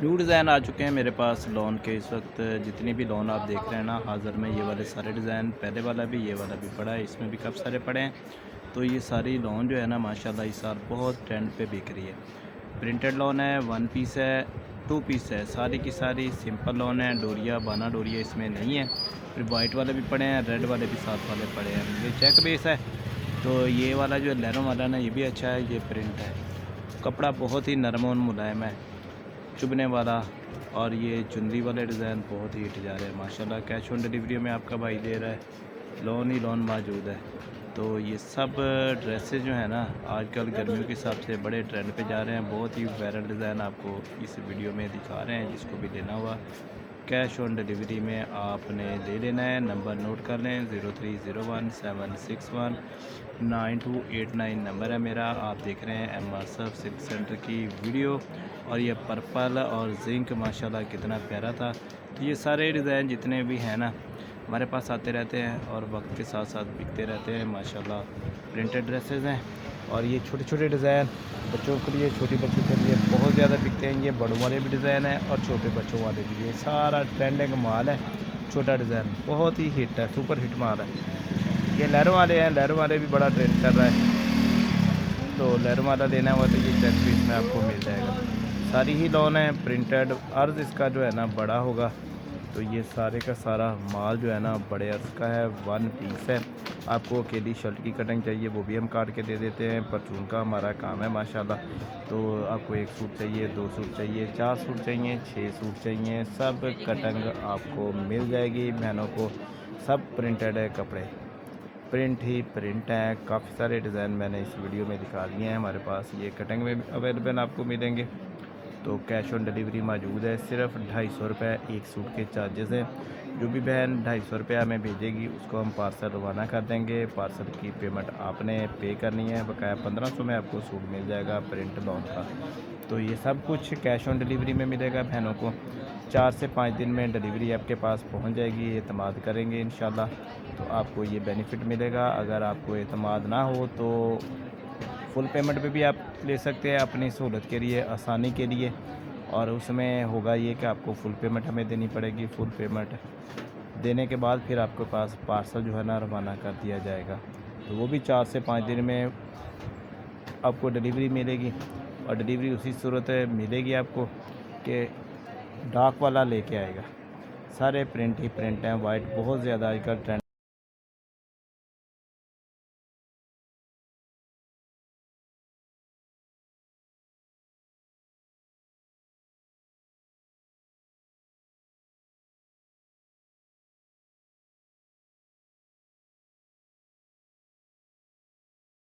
New design आ चुके हैं मेरे पास लॉन के। इस वक्त जितनी भी लॉन आप देख रहे हैं ना हाज़िर में, ये वाले सारे डिज़ाइन, पहले वाला भी ये वाला भी पड़ा है, इसमें भी कब सारे पड़े हैं। तो ये सारी लॉन जो है ना माशाल्लाह इस साल बहुत ट्रेंड पे बिक रही है। प्रिंटेड लॉन है, 1 पीस है, 2 पीस है, सारी की सारी सिंपल लॉन है। डोरिया बाना डोरिया इसमें नहीं है। फिर वाइट वाले भी पड़े हैं, रेड वाले भी साथ वाले पड़े हैं। ये चेक बेस है। तो ये वाला जो लहरों वाला ना, ये भी अच्छा है। ये प्रिंट है, कपड़ा बहुत ही नरम और मुलायम है, चुभने वाला। और ये चुनरी वाले डिज़ाइन बहुत ही हिट जा रहे हैं माशाल्लाह। कैश ऑन डिलीवरी में आपका भाई दे रहा है, लोन ही लोन मौजूद है। तो ये सब ड्रेसेस जो है ना आजकल गर्मियों के हिसाब से बड़े ट्रेंड पे जा रहे हैं। बहुत ही वायरल डिज़ाइन आपको इस वीडियो में दिखा रहे हैं। जिसको भी लेना हुआ कैश ऑन डिलीवरी में आपने ले लेना है। नंबर नोट कर लें, 03017619 नंबर है मेरा। आप देख रहे हैं M R surf silk centre की वीडियो। और ये पर्पल और जिंक माशाल्लाह कितना प्यारा था। तो ये सारे डिज़ाइन जितने भी हैं ना हमारे पास आते रहते हैं और वक्त के साथ साथ बिकते रहते हैं माशाल्लाह। प्रिंटेड ड्रेसेस हैं और ये छोटे छोटे डिज़ाइन बच्चों के लिए, छोटे बच्चों के लिए बहुत ज़्यादा बिकते हैं। ये बड़ों वाले भी डिज़ाइन है और छोटे बच्चों वाले भी। ये सारा ट्रेंडिंग माल है। छोटा डिज़ाइन बहुत ही हिट है, सुपर हिट माल है। ये लहरों वाले हैं, लहरों वाले भी बड़ा ट्रेंड कर रहा है। तो लहरों वाला लेना हुआ तो ये चेक पीस में आपको मिल जाएगा। सारी ही लॉन है प्रिंटेड। अर्ज़ इसका जो है ना बड़ा होगा। तो ये सारे का सारा माल जो है ना बड़े अर्ज़ का है, 1 पीस है। आपको अकेली शर्ट की कटिंग चाहिए वो भी हम काट के दे देते हैं। परचून का हमारा काम है माशाल्लाह। तो आपको 1 सूट चाहिए, 2 सूट चाहिए, 4 सूट चाहिए, 6 सूट चाहिए, सब कटिंग आपको मिल जाएगी बहनों को। सब प्रिंटेड है कपड़े, प्रिंट ही प्रिंट है। काफ़ी सारे डिज़ाइन मैंने इस वीडियो में दिखा दिए हैं हमारे पास। ये कटिंग में अवेलेबल आपको मिलेंगे। तो कैश ऑन डिलीवरी मौजूद है। सिर्फ 250 रुपये एक सूट के चार्जेस हैं। जो भी बहन 250 रुपये हमें भेजेगी उसको हम पार्सल रवाना कर देंगे। पार्सल की पेमेंट आपने पे करनी है। बकाया 1500 में आपको सूट मिल जाएगा प्रिंट लॉन का। तो ये सब कुछ कैश ऑन डिलीवरी में मिलेगा बहनों को। 4 से 5 दिन में डिलीवरी आपके पास पहुंच जाएगी। एतमाद करेंगे इंशाल्लाह तो आपको ये बेनिफिट मिलेगा। अगर आपको एतमाद ना हो तो फुल पेमेंट पे भी आप ले सकते हैं अपनी सहूलत के लिए, आसानी के लिए। और उसमें होगा ये कि आपको फुल पेमेंट हमें देनी पड़ेगी। फुल पेमेंट देने के बाद फिर आपके पास पार्सल जो है ना रवाना कर दिया जाएगा। तो वो भी 4 से 5 दिन में आपको डिलीवरी मिलेगी। और डिलीवरी उसी सूरत मिलेगी आपको कि डाक वाला लेके आएगा। सारे प्रिंट ही प्रिंट हैं। वाइट बहुत ज़्यादा आजकल ट्रेंड